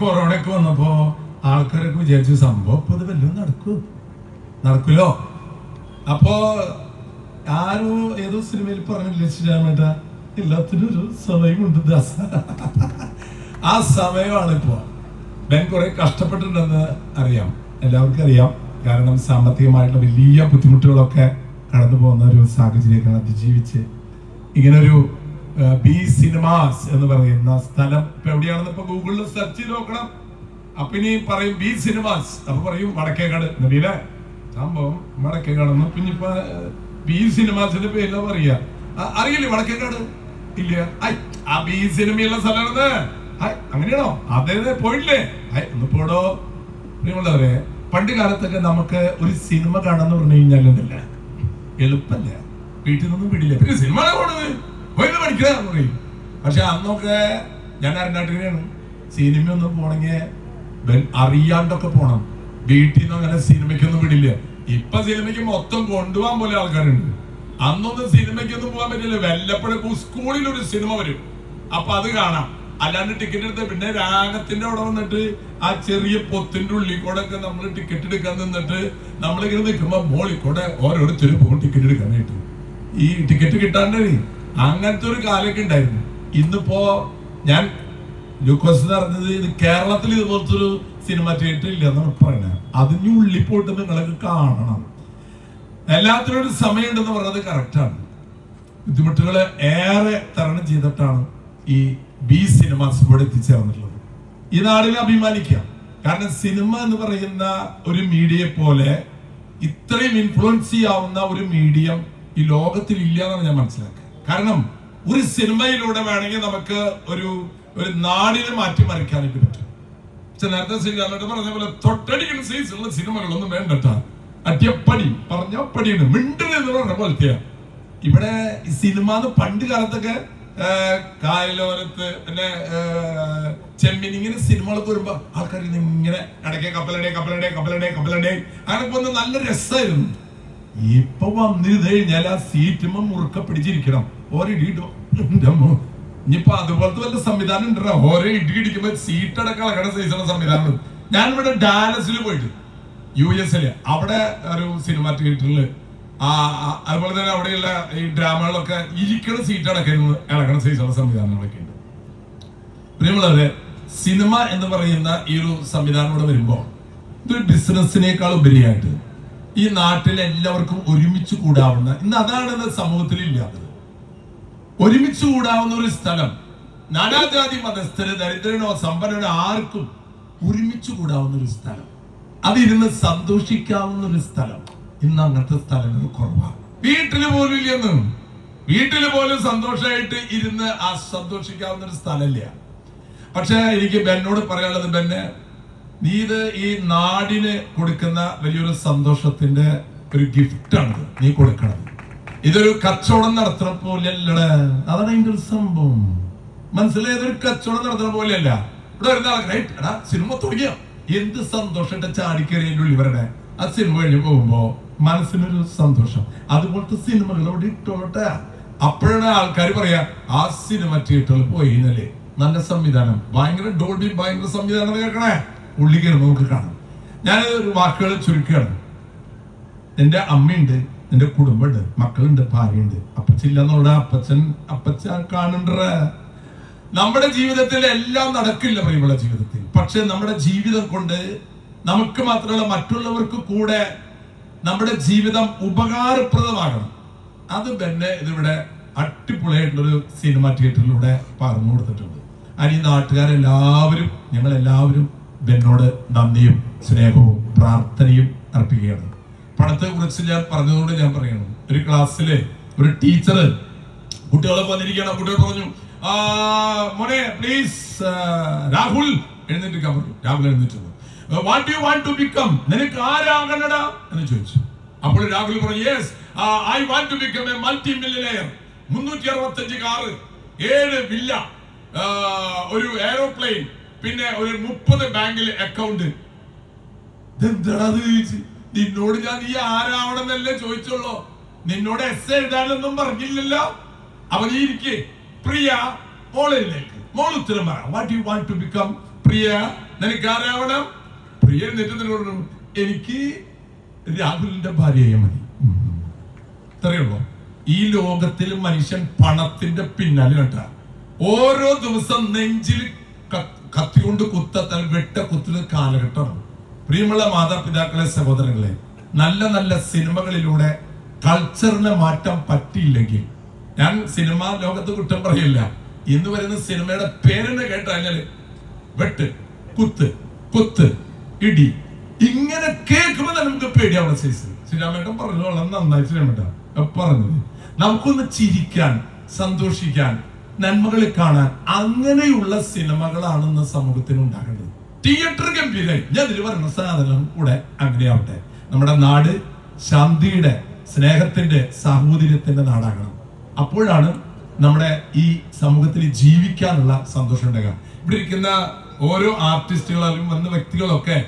കൊറോണയൊക്കെ വന്നപ്പോ ആൾക്കാരൊക്കെ വിചാരിച്ചു സംഭവം ഇപ്പൊ ഇത് വല്ലതും നടക്കുമല്ലോ. അപ്പോ ആരോ ഏതോ സിനിമയിൽ പറഞ്ഞില്ലേ ശ്രീരാമേട്ട, എല്ലാത്തിനും ഒരു സമയമുണ്ട് ദാസ. ആ സമയമാണ് ഇപ്പോ. ബെൻ കുറെ കഷ്ടപ്പെട്ടിട്ടുണ്ടെന്ന് അറിയാം, എല്ലാവർക്കും അറിയാം. കാരണം സാമ്പത്തികമായിട്ടുള്ള വലിയ ബുദ്ധിമുട്ടുകളൊക്കെ കടന്നു പോകുന്ന ഒരു സാഹചര്യമാണ് അതിജീവിച്ച് ഇങ്ങനൊരു ബി സിനിമാസ് എന്ന് പറയുന്ന സ്ഥലം ഇപ്പൊ എവിടെയാണെന്ന് ഇപ്പൊ ഗൂഗിളിൽ സെർച്ച് ചെയ്ത് നോക്കണം. അപ്പൊ ഇനി പറയും ബി സിനിമാസ്, അപ്പൊ പറയും വടക്കേക്കാട് നബിയിലെ സംഭവം വടക്കേക്കാടെന്ന്. പിന്നെ ഇപ്പൊ ബി സിനിമാസിന്റെ പേരില പറയാ, അറിയില്ലേ വടക്കേക്കാട്? ഇല്ല. ആ ബി സിനിമയുള്ള സ്ഥലമാണെന്ന്. അങ്ങനെയാണോ? അതേ പോയില്ലേ? ഒന്ന് പോടോ. പ്രിയമുള്ളവരെ, പണ്ട് കാലത്തൊക്കെ നമുക്ക് ഒരു സിനിമ കാണാന്ന് പറഞ്ഞു കഴിഞ്ഞാൽ എളുപ്പല്ല, വീട്ടിൽ നിന്നും വിടില്ല. പിന്നെ സിനിമ പഠിക്കാന്ന് പറയും. പക്ഷെ അന്നൊക്കെ ഞാൻ അരനാട്ടുകാരാണ്, സിനിമ ഒന്നും പോണെങ്കിൽ അറിയാണ്ടൊക്കെ പോണം. വീട്ടിൽ നിന്ന് അങ്ങനെ സിനിമയ്ക്കൊന്നും വിടില്ല. ഇപ്പൊ സിനിമയ്ക്ക് മൊത്തം കൊണ്ടുപോകാൻ പോലെ ആൾക്കാരുണ്ട്. അന്നൊന്നും സിനിമയ്ക്കൊന്നും പോകാൻ പറ്റില്ല. വല്ലപ്പോഴും സ്കൂളിൽ ഒരു സിനിമ വരും, അപ്പൊ അത് കാണാം. അല്ലാണ്ട് ടിക്കറ്റ് എടുത്ത് പിന്നെ രാഗത്തിന്റെ അവിടെ വന്നിട്ട് ആ ചെറിയ പൊത്തിന്റെ ഉള്ളിൽ കൂടെ ഒക്കെ നമ്മൾ ടിക്കറ്റ് എടുക്കാൻ നിന്നിട്ട് നമ്മളിങ്ങനെ നിൽക്കുമ്പോ മോളിൽ കൂടെ ഓരോരുത്തരും പോകും ടിക്കറ്റ് എടുക്കാനായിട്ട്. ഈ ടിക്കറ്റ് കിട്ടാണ്ട് അങ്ങനത്തെ ഒരു കാലൊക്കെ ഉണ്ടായിരുന്നു. ഇന്നിപ്പോ ഞാൻ ലൂക്കോസ് പറഞ്ഞത് ഇത് കേരളത്തിൽ ഇതുപോലത്തെ ഒരു സിനിമ തിയേറ്റർ ഇല്ല എന്നാണ് പറയുന്നത്. അതിന് ഉള്ളിൽ പോയിട്ട് നിങ്ങളൊക്കെ കാണണം. എല്ലാത്തിനും ഒരു സമയമുണ്ടെന്ന് പറയുന്നത് കറക്റ്റാണ്. ബുദ്ധിമുട്ടുകൾ ഏറെ തരണം ചെയ്തിട്ടാണ് ഈ ബി സിനിമാസ് ഇവിടെ എത്തിച്ചേർന്നിട്ടുള്ളത്. ഈ നാടിനെ അഭിമാനിക്കാം. കാരണം സിനിമ എന്ന് പറയുന്ന ഒരു മീഡിയയെ പോലെ ഇത്രയും ഇൻഫ്ലുവൻസ് ചെയ്യാവുന്ന ഒരു മീഡിയം ഈ ലോകത്തിൽ ഇല്ല എന്നാണ് ഞാൻ മനസ്സിലാക്കുക. കാരണം ഒരു സിനിമയിലൂടെ വേണമെങ്കിൽ നമുക്ക് ഒരു നാടിനെ മാറ്റിമറിക്കാനായിട്ട് പറ്റും. പക്ഷെ നേരത്തെ ശ്രീരാമേട്ടൻ പറഞ്ഞ പോലെ തൊട്ടടിക്കുന്ന സൈസുള്ള സിനിമകളൊന്നും വേണ്ടട്ടാ. അടിയപ്പടി പറഞ്ഞ പടിയാണ് മിണ്ടത് എന്ന് പറഞ്ഞ പോലത്തെയാ ഇവിടെ ഈ സിനിമ. പണ്ട് കാലത്തൊക്കെ കായലോരത്ത് പിന്നെ ചെമ്മീൻ ഇങ്ങനെ സിനിമകളൊക്കെ വരുമ്പോ ആൾക്കാർ ഇങ്ങനെ ഇടയ്ക്ക് കപ്പലടേ അങ്ങനെ പോകുന്ന നല്ല രസമായിരുന്നു. ഇപ്പൊ വന്നിരുന്ന് കഴിഞ്ഞാൽ ആ സീറ്റുമ്പോ മുറുക്ക പിടിച്ചിരിക്കണം. ഓരോ ഇടിയിട്ടോ ഇനിയിപ്പോ അതുപോലത്തെ വല്ല സംവിധാനം ഉണ്ടോ? ഓരോ ഇടി ഇടിക്കുമ്പോ സീറ്റ് അടക്കം അളക്കണ സൈസുള്ള സംവിധാനം. ഞാനിവിടെ ഡാലസിൽ പോയിട്ട് US അവിടെ ഒരു സിനിമ തിയേറ്ററിൽ അതുപോലെ തന്നെ അവിടെയുള്ള ഈ ഡ്രാമകളൊക്കെ ഇരിക്കണ സീറ്റ് ഇളക്കണ സൈസുള്ള സംവിധാനങ്ങളൊക്കെ ഉണ്ട്. പ്രിയമുള്ളവരെ, സിനിമ എന്ന് പറയുന്ന ഈ ഒരു സംവിധാനം ഇവിടെ വരുമ്പോ ഇതൊരു ബിസിനസിനേക്കാൾ ഉപരിയായിട്ട് ഈ നാട്ടിലെ എല്ലാവർക്കും ഒരുമിച്ച് കൂടാവുന്ന, ഇന്ന് അതാണ് സമൂഹത്തിൽ ഇല്ലാത്തത്, ഒരുമിച്ച് കൂടാവുന്ന ഒരു സ്ഥലം. നാനാജാതി മതസ്ഥര്, ദരിദ്രനോ സമ്പന്നനോ ആർക്കും ഒരുമിച്ച് കൂടാവുന്ന ഒരു സ്ഥലം, അതിരുന്ന് സന്തോഷിക്കാവുന്ന ഒരു സ്ഥലം. ഇന്ന് അങ്ങനത്തെ സ്ഥലങ്ങൾ കുറവാണ്. വീട്ടില് പോലും ഇല്ലെന്നും, വീട്ടില് പോലും സന്തോഷമായിട്ട് ഇരുന്ന് സന്തോഷിക്കാവുന്ന ഒരു സ്ഥലമില്ല. പക്ഷെ എനിക്ക് ബെന്നോട് പറയാനുള്ളത്, ബെന്നെ നീ ഇത് ഈ നാടിന് കൊടുക്കുന്ന വലിയൊരു സന്തോഷത്തിന്റെ ഒരു ഗിഫ്റ്റാണ് നീ കൊടുക്കണം. ഇതൊരു കച്ചവടം നടത്തുന്ന പോലെയല്ലേ. അതാണ് അതിന്റെ ഒരു സംഭവം. മനസ്സിലായതൊരു കച്ചവടം നടത്തുന്ന പോലെയല്ല. ഇവിടെ വരുന്ന ആൾക്കാർ സിനിമ തുടങ്ങിയ എന്ത് സന്തോഷം ചാടിക്കറിയുടെ ഉള്ളിൽ വരണേ. ആ സിനിമ കഴിഞ്ഞ് പോകുമ്പോ മനസ്സിനൊരു സന്തോഷം. അതുപോലത്തെ സിനിമകൾ അവിടെ ഇട്ടോട്ടെ. അപ്പോഴാണ് ആൾക്കാർ പറയാ ആ സിനിമ തിയേറ്ററിൽ പോയി എന്നല്ലേ. നല്ല സംവിധാനം, ഭയങ്കര ഡോൾബി, ഭയങ്കര സംവിധാനം കേൾക്കണേ. ഉള്ളി കയറി നമുക്ക് കാണാം. ഞാൻ ഒരു വാക്കുകൾ ചുരുക്കുകയാണ്. എന്റെ അമ്മയുണ്ട്, എന്റെ കുടുംബമുണ്ട്, മക്കളുണ്ട്, ഭാര്യയുണ്ട്. അപ്പച്ചില്ലെന്നുള്ള അപ്പച്ചൻ കാണണ്ട. നമ്മുടെ ജീവിതത്തിൽ എല്ലാം നടക്കില്ല പ്രിയമുള്ള ജീവിതത്തിൽ. പക്ഷെ നമ്മുടെ ജീവിതം കൊണ്ട് നമുക്ക് മാത്രമല്ല മറ്റുള്ളവർക്ക് കൂടെ നമ്മുടെ ജീവിതം ഉപകാരപ്രദമാകണം. അത് തന്നെ ഇതിവിടെ അടിപൊളിയായിട്ടുള്ളൊരു സിനിമ തിയേറ്ററിലൂടെ പറഞ്ഞു കൊടുത്തിട്ടുണ്ട്. അതിന് ഈ നാട്ടുകാരെല്ലാവരും, ഞങ്ങളെല്ലാവരും ബെന്നോട് നന്ദിയും സ്നേഹവും പ്രാർത്ഥനയും അർപ്പിക്കുകയാണ്. പണത്തെ കുറിച്ച് ഞാൻ പറഞ്ഞതുകൊണ്ട് ഞാൻ പറയണം. ഒരു ക്ലാസ്സിലെ ഒരു ടീച്ചർ കുട്ടികളെ വന്നിരിക്കണം. കുട്ടികൾ പറഞ്ഞു, മോനെ പ്ലീസ് രാഹുൽ എഴുന്നേറ്റ് പറഞ്ഞു. രാഹുൽ എഴുന്നേറ്റ് what you want to become, നിനക്ക് ആരാകണടാ എന്ന് ചോദിച്ചു. അപ്പോൾ രാഹുൽ പറഞ്ഞു, yes I want to become a multi millionaire. 365 car, 7 villa, ഒരു എയറോപ്ലെയിൻ, പിന്നെ ഒരു 30 ബാങ്കിൽ അക്കൗണ്ട്. എന്താണത് ചോദിച്ചു. നിന്നോട് ഞാൻ നീ ആരാവണമെന്നല്ലേ ചോദിച്ചുള്ളൂ, നിന്നോട് എസ് എഴുതാനൊന്നും പറഞ്ഞില്ലല്ലോ. അവൻ ഇരിക്കെ പ്രിയ മോളിലേക്ക് മോൾ ഉത്തരം പറ. What you want to become? Priya നിനക്ക് ആരാവണം? പ്രിയ നെറ്റുന്നു, എനിക്ക് രാഹുലിന്റെ ഭാര്യയെ മതി. ഇത്രയുള്ളൂ. ഈ ലോകത്തിൽ മനുഷ്യൻ പണത്തിന്റെ പിന്നാലെ കണ്ട ഓരോ ദിവസം നെഞ്ചിൽ കത്തി കൊണ്ട് വെട്ട കുത്തുന്ന കാലഘട്ടമാണ്. പ്രിയമുള്ള മാതാപിതാക്കളെ, സഹോദരങ്ങളെ, നല്ല നല്ല സിനിമകളിലൂടെ കൾച്ചറിനെ മാറ്റാൻ പറ്റിയില്ലെങ്കിൽ, ഞാൻ സിനിമാ ലോകത്ത് കുറ്റം പറയില്ല, ഇന്ന് വരുന്ന സിനിമയുടെ പേരെന്നെ കേട്ടാല് വെട്ട്, കുത്ത്, കുത്ത്, ഇടി, ഇങ്ങനെ കേൾക്കുമ്പോ നമുക്ക് പേടിയാവുന്ന സൈസ്. ശ്രീരാമേട്ടൻ പറഞ്ഞു, വളരെ നന്നായി ശ്രീരാമേട്ടൻ പറഞ്ഞത്. നമുക്കൊന്ന് ചിരിക്കാൻ, സന്തോഷിക്കാൻ, നന്മകളിൽ കാണാൻ അങ്ങനെയുള്ള സിനിമകളാണ് ഇന്ന് സമൂഹത്തിന് ഉണ്ടാകേണ്ടത്. തിയേറ്റർ ഗംഭീരായി. ഞാൻ ഇതിൽ പറയുന്ന സാധനം കൂടെ അങ്ങനെയാവട്ടെ. നമ്മുടെ നാട് ശാന്തിയുടെ, സ്നേഹത്തിന്റെ, സാഹോദര്യത്തിന്റെ നാടാകണം. അപ്പോഴാണ് നമ്മുടെ ഈ സമൂഹത്തിൽ ജീവിക്കാനുള്ള സന്തോഷം ഉണ്ടാകുക. ഇവിടെ ഇരിക്കുന്ന ഓരോ ആർട്ടിസ്റ്റുകളും വന്ന വ്യക്തികളൊക്കെ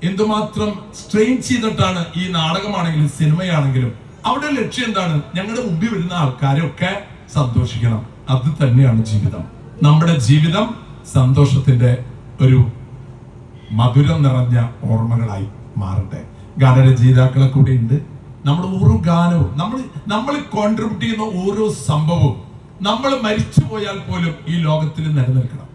എന്തുമാത്രം സ്ട്രെയിൻ ചെയ്തിട്ടാണ് ഈ നാടകമാണെങ്കിലും സിനിമയാണെങ്കിലും അവിടെ ലക്ഷ്യം എന്താണ്? ഞങ്ങളുടെ മുമ്പിൽ വരുന്ന ആൾക്കാരൊക്കെ സന്തോഷിക്കണം. അത് തന്നെയാണ് ജീവിതം. നമ്മുടെ ജീവിതം സന്തോഷത്തിന്റെ ഒരു മധുരം നിറഞ്ഞ ഓർമ്മകളായി മാറട്ടെ. ഗാനരചയിതാക്കളെ കൂടെ ഉണ്ട്. നമ്മൾ ഓരോ ഗാനവും, നമ്മൾ കോൺട്രിബ്യൂട്ട് ചെയ്യുന്ന ഓരോ സംഭവവും നമ്മൾ മരിച്ചു പോയാൽ പോലും ഈ ലോകത്തിൽ നിലനിൽക്കണം.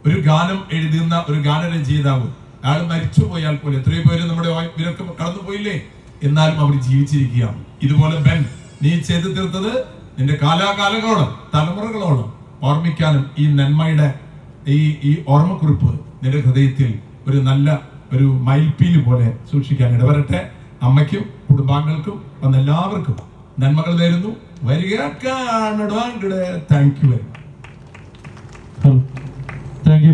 ഒരു ഗാനം എഴുതുന്ന ഒരു ഗാനരചയിതാവ്, അയാൾ മരിച്ചു പോയാൽ പോലും, എത്രയോ പേര് നമ്മുടെ ഇവരൊക്കെ കടന്നുപോയില്ലേ, എന്നാലും അവർ ജീവിച്ചിരിക്കുകയാണ്. ഇതുപോലെ ബെൻ, നീ ചെയ്തു തീർത്തത് നിന്റെ കാലാകാലങ്ങളോളം, തലമുറകളോളം ഓർമ്മിക്കാനും ഈ നന്മയുടെ ഈ ഓർമ്മക്കുറിപ്പ് നിന്റെ ഹൃദയത്തിൽ ഒരു നല്ല ഒരു മയിൽപ്പീല് പോലെ സൂക്ഷിക്കാൻ ഇടവരട്ടെ. അമ്മയ്ക്കും കുടുംബാംഗങ്ങൾക്കും വന്ന എല്ലാവർക്കും നന്മകൾ നേരുന്നു. വരിക കാണട. Thank you very much.